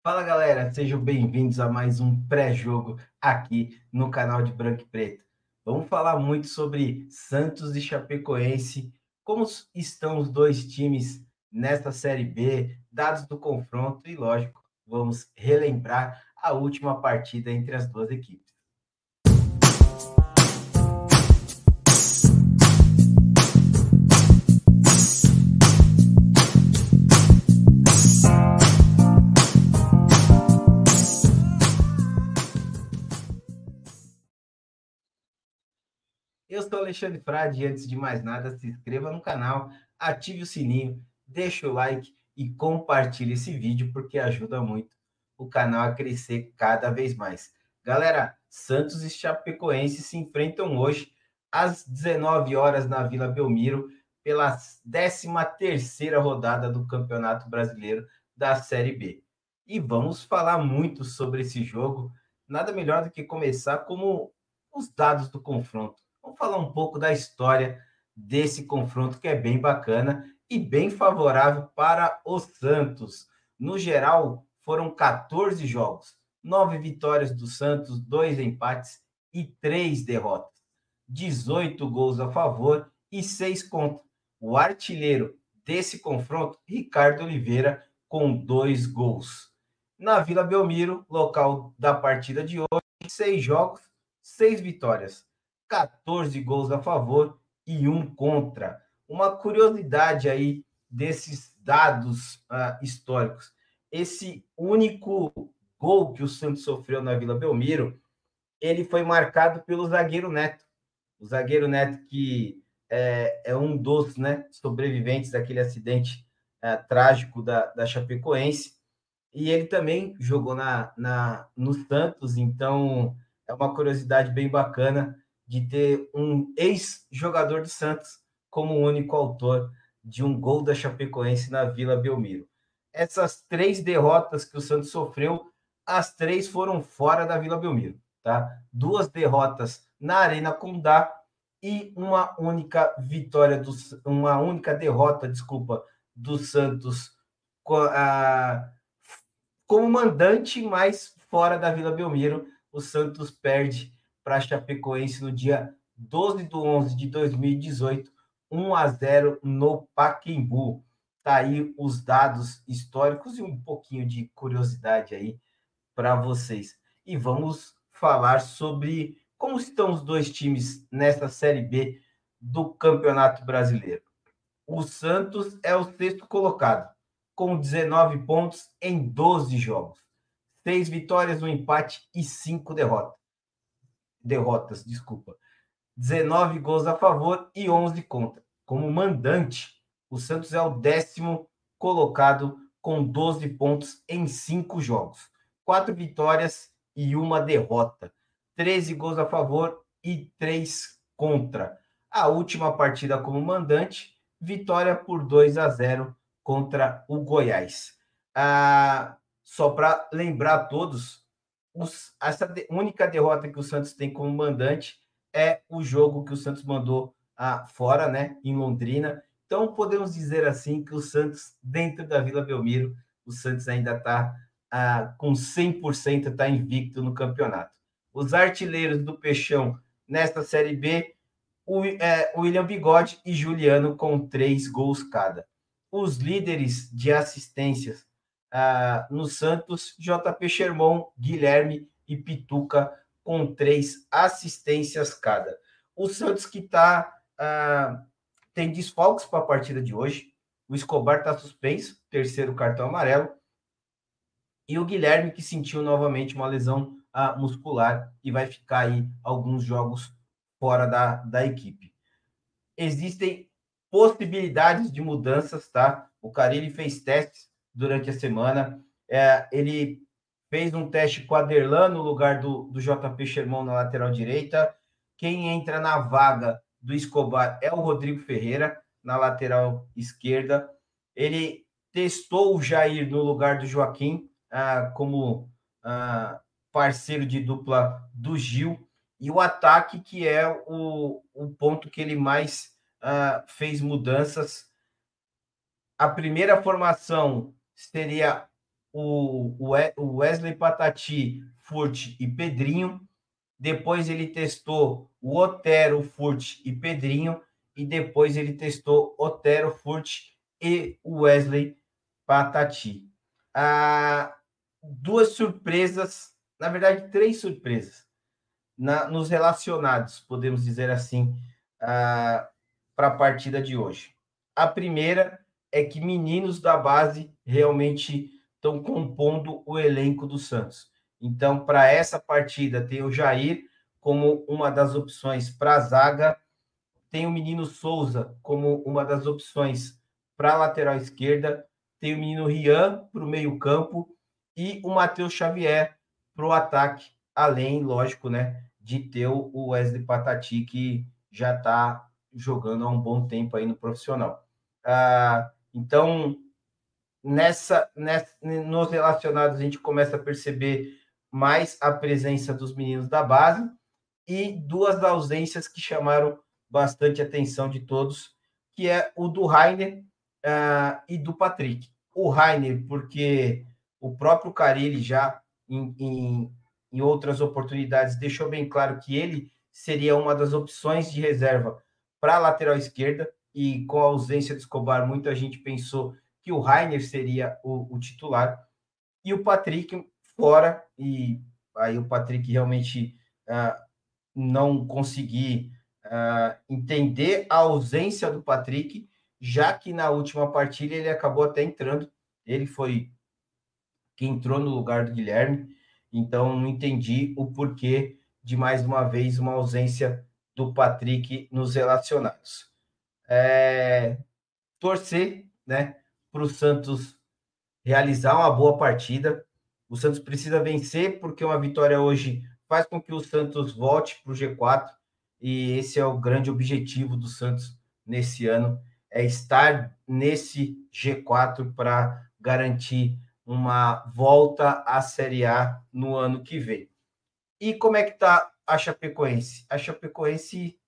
Fala galera, sejam bem-vindos a mais um pré-jogo aqui no canal de Branco e Preto. Vamos falar muito sobre Santos e Chapecoense, como estão os dois times nesta Série B, dados do confronto e, lógico, vamos relembrar a última partida entre as duas equipes. Eu sou Alexandre Frade e antes de mais nada, se inscreva no canal, ative o sininho, deixe o like e compartilhe esse vídeo porque ajuda muito o canal a crescer cada vez mais. Galera, Santos e Chapecoense se enfrentam hoje às 19 horas na Vila Belmiro pela 13ª rodada do Campeonato Brasileiro da Série B. E vamos falar muito sobre esse jogo, nada melhor do que começar como os dados do confronto. Vamos falar um pouco da história desse confronto que é bem bacana e bem favorável para o Santos. No geral, foram 14 jogos, 9 vitórias do Santos, 2 empates e 3 derrotas. 18 gols a favor e 6 contra. O artilheiro desse confronto, Ricardo Oliveira, com 2 gols. Na Vila Belmiro, local da partida de hoje, 6 jogos, 6 vitórias. 14 gols a favor e 1 contra. Uma curiosidade aí desses dados históricos. Esse único gol que o Santos sofreu na Vila Belmiro, ele foi marcado pelo zagueiro Neto. O zagueiro Neto que é um dos sobreviventes daquele acidente trágico da Chapecoense. E ele também jogou no Santos, então é uma curiosidade bem bacana de ter um ex-jogador do Santos como o único autor de um gol da Chapecoense na Vila Belmiro. Essas 3 derrotas que o Santos sofreu, as 3 foram fora da Vila Belmiro, tá? 2 derrotas na Arena Condá e uma única derrota, do Santos como mandante, mas fora da Vila Belmiro. O Santos perde para a Chapecoense no dia 12/11 de 2018, 1-0 no Pacaembu. Tá aí os dados históricos e um pouquinho de curiosidade aí para vocês. E vamos falar sobre como estão os dois times nessa Série B do Campeonato Brasileiro. O Santos é o 6º colocado, com 19 pontos em 12 jogos. 6 vitórias, 1 empate e 5 derrotas. 19 gols a favor e 11 contra. Como mandante, o Santos é o 10º colocado com 12 pontos em 5 jogos. 4 vitórias e 1 derrota. 13 gols a favor e 3 contra. A última partida como mandante, vitória por 2-0 contra o Goiás. Só para lembrar a todos, essa única derrota que o Santos tem como mandante é o jogo que o Santos mandou fora, né, em Londrina. Então, podemos dizer assim que o Santos, dentro da Vila Belmiro, o Santos ainda está com 100%, está invicto no campeonato. Os artilheiros do Peixão nesta Série B, William Bigode e Juliano com 3 gols cada. Os líderes de assistências no Santos, JP Sherman, Guilherme e Pituca com 3 assistências cada. O Santos que tem desfalques para a partida de hoje. O Escobar está suspenso, 3º cartão amarelo. E o Guilherme que sentiu novamente uma lesão muscular e vai ficar aí alguns jogos fora da equipe. Existem possibilidades de mudanças, tá? O Carille fez testes durante a semana. Ele fez um teste com o Aderlan no lugar do JP Sherman na lateral direita. Quem entra na vaga do Escobar é o Rodrigo Ferreira, na lateral esquerda. Ele testou o Jair no lugar do Joaquim como parceiro de dupla do Gil, e o ataque, que é o ponto que ele mais fez mudanças. A primeira formação seria o Wesley Patati, Furt e Pedrinho. Depois ele testou o Otero, Furt e Pedrinho. E depois ele testou Otero, Furt e Wesley Patati. Duas surpresas, na verdade, três surpresas nos relacionados, podemos dizer assim, para a partida de hoje. A primeira é que meninos da base realmente estão compondo o elenco do Santos. Então, para essa partida, tem o Jair como uma das opções para a zaga, tem o menino Souza como uma das opções para a lateral esquerda, tem o menino Rian para o meio-campo e o Matheus Xavier para o ataque, além, lógico, né, de ter o Wesley Patati, que já está jogando há um bom tempo aí no profissional. Então, nos relacionados, a gente começa a perceber mais a presença dos meninos da base e duas ausências que chamaram bastante atenção de todos, que é o do Rainer e do Patrick. O Rainer, porque o próprio Carille já em outras oportunidades deixou bem claro que ele seria uma das opções de reserva para a lateral esquerda, e com a ausência de Escobar, muita gente pensou que o Rainer seria o titular, e o Patrick fora, e aí o Patrick realmente não consegui entender a ausência do Patrick, já que na última partida ele acabou até entrando, ele foi quem entrou no lugar do Guilherme, então não entendi o porquê de mais uma vez uma ausência do Patrick nos relacionados. Torcer, né, para o Santos realizar uma boa partida. O Santos precisa vencer, porque uma vitória hoje faz com que o Santos volte para o G4, e esse é o grande objetivo do Santos nesse ano, é estar nesse G4 para garantir uma volta à Série A no ano que vem. E como é que está a Chapecoense? A Chapecoense,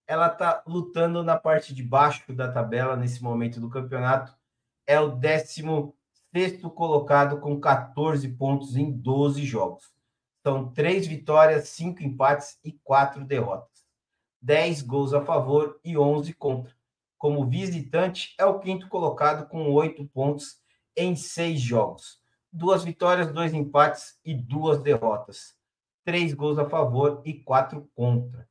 ela está lutando na parte de baixo da tabela nesse momento do campeonato, é o 16º colocado com 14 pontos em 12 jogos. São 3 vitórias, 5 empates e 4 derrotas. 10 gols a favor e 11 contra. Como visitante, é o 5º colocado com 8 pontos em 6 jogos. 2 vitórias, 2 empates e 2 derrotas. 3 gols a favor e 4 contra.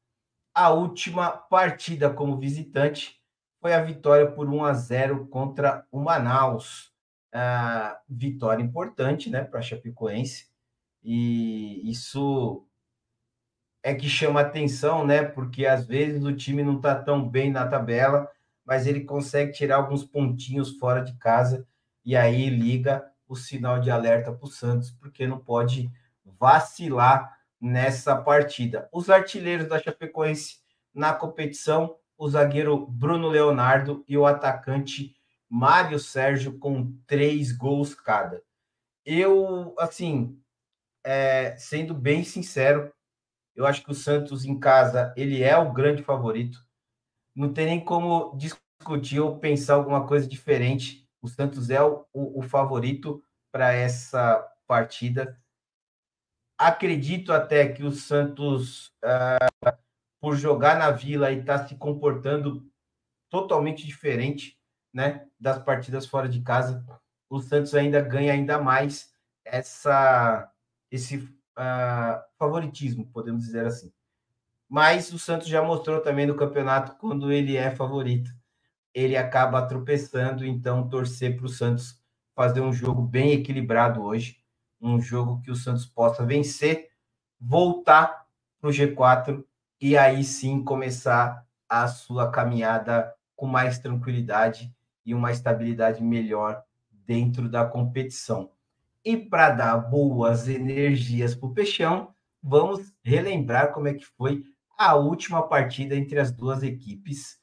A última partida como visitante foi a vitória por 1-0 contra o Manaus. Vitória importante, né, para a Chapecoense, e isso é que chama atenção, né, porque às vezes o time não está tão bem na tabela, mas ele consegue tirar alguns pontinhos fora de casa, e aí liga o sinal de alerta para o Santos, porque não pode vacilar nessa partida. Os artilheiros da Chapecoense na competição, o zagueiro Bruno Leonardo e o atacante Mário Sérgio, com 3 gols cada. Eu, assim, sendo bem sincero, eu acho que o Santos em casa, ele é o grande favorito. Não tem nem como discutir ou pensar alguma coisa diferente. O Santos é o favorito para essa partida. Acredito até que o Santos, por jogar na Vila e estar se comportando totalmente diferente, né, das partidas fora de casa, o Santos ainda ganha ainda mais esse favoritismo, podemos dizer assim. Mas o Santos já mostrou também no campeonato, quando ele é favorito, ele acaba tropeçando. Então torcer para o Santos fazer um jogo bem equilibrado hoje, um jogo que o Santos possa vencer, voltar para o G4 e aí sim começar a sua caminhada com mais tranquilidade e uma estabilidade melhor dentro da competição. E para dar boas energias para o Peixão, vamos relembrar como é que foi a última partida entre as duas equipes.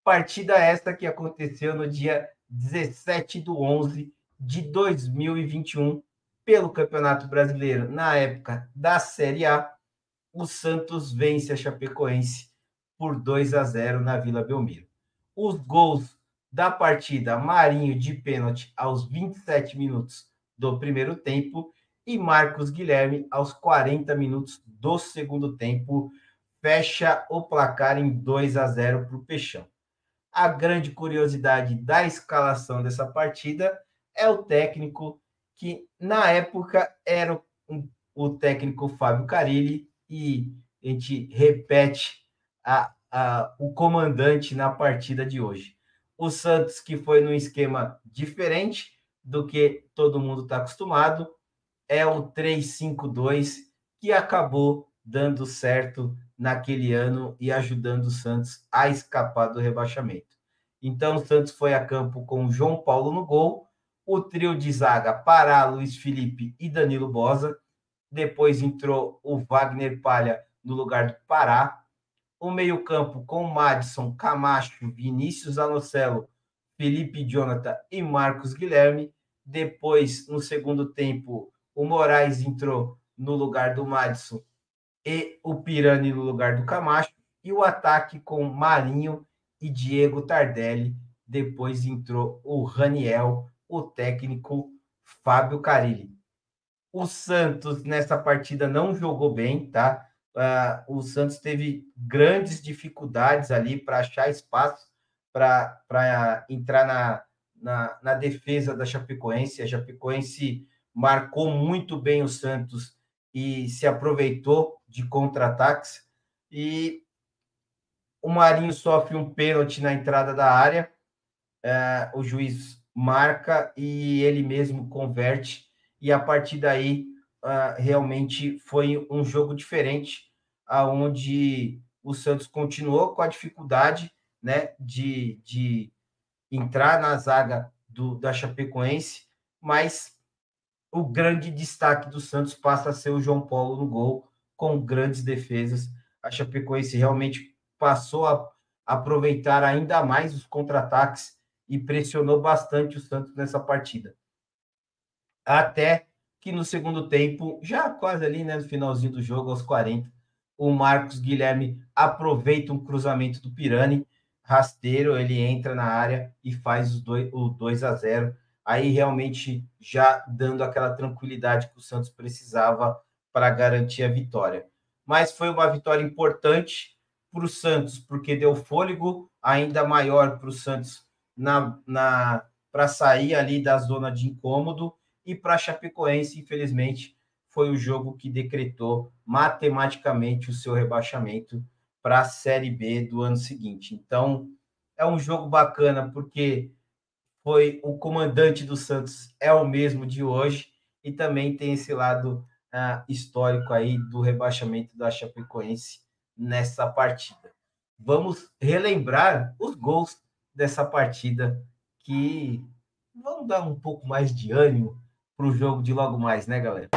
Partida esta que aconteceu no dia 17/11/2021, pelo Campeonato Brasileiro na época da Série A, o Santos vence a Chapecoense por 2-0 na Vila Belmiro. Os gols da partida, Marinho de pênalti aos 27 minutos do primeiro tempo e Marcos Guilherme aos 40 minutos do segundo tempo, fecha o placar em 2-0 para o Peixão. A grande curiosidade da escalação dessa partida é o técnico que, na época, era o técnico Fábio Carille, e a gente repete o comandante na partida de hoje. O Santos, que foi num esquema diferente do que todo mundo está acostumado, é o 3-5-2, que acabou dando certo naquele ano e ajudando o Santos a escapar do rebaixamento. Então, o Santos foi a campo com o João Paulo no gol, o trio de zaga Pará, Luiz Felipe e Danilo Boza. Depois entrou o Wagner Palha no lugar do Pará. O meio-campo com Madison, Camacho, Vinícius Anocelo, Felipe Jonathan e Marcos Guilherme. Depois, no segundo tempo, o Moraes entrou no lugar do Madison e o Pirani no lugar do Camacho. E o ataque com Marinho e Diego Tardelli. Depois entrou o Raniel, o técnico Fábio Carille. O Santos, nessa partida, não jogou bem, tá? O Santos teve grandes dificuldades ali para achar espaço para entrar na defesa da Chapecoense. A Chapecoense marcou muito bem o Santos e se aproveitou de contra-ataques. E o Marinho sofre um pênalti na entrada da área, o juiz marca e ele mesmo converte, e a partir daí realmente foi um jogo diferente, onde o Santos continuou com a dificuldade, né, de entrar na zaga da Chapecoense, mas o grande destaque do Santos passa a ser o João Paulo no gol, com grandes defesas. A Chapecoense realmente passou a aproveitar ainda mais os contra-ataques e pressionou bastante o Santos nessa partida. Até que no segundo tempo, já quase ali, né, no finalzinho do jogo, aos 40, o Marcos Guilherme aproveita um cruzamento do Pirani, rasteiro, ele entra na área e faz o 2-0. Aí realmente já dando aquela tranquilidade que o Santos precisava para garantir a vitória. Mas foi uma vitória importante para o Santos, porque deu fôlego ainda maior para o Santos para sair ali da zona de incômodo, e para a Chapecoense, infelizmente, foi o jogo que decretou matematicamente o seu rebaixamento para a Série B do ano seguinte. Então, é um jogo bacana, porque foi o comandante do Santos, é o mesmo de hoje, e também tem esse lado histórico aí do rebaixamento da Chapecoense nessa partida. Vamos relembrar os gols dessa partida, que vão dar um pouco mais de ânimo para o jogo de logo mais, né, galera?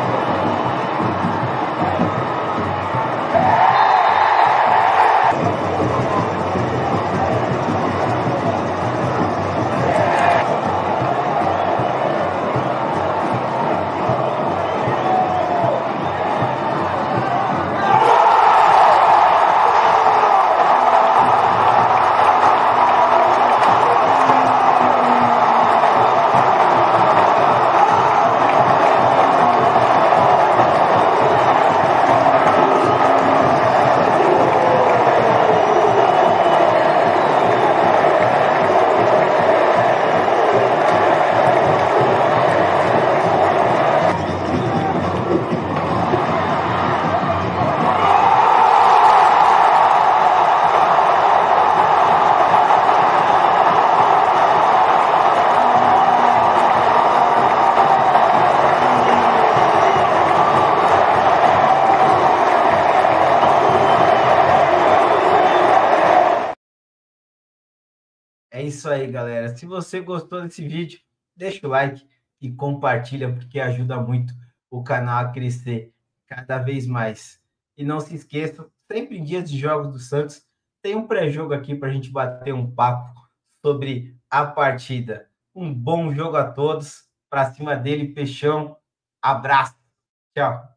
É isso aí, galera. Se você gostou desse vídeo, deixa o like e compartilha, porque ajuda muito o canal a crescer cada vez mais. E não se esqueça, sempre em dias de jogos do Santos, tem um pré-jogo aqui para a gente bater um papo sobre a partida. Um bom jogo a todos. Para cima dele, Peixão. Abraço. Tchau.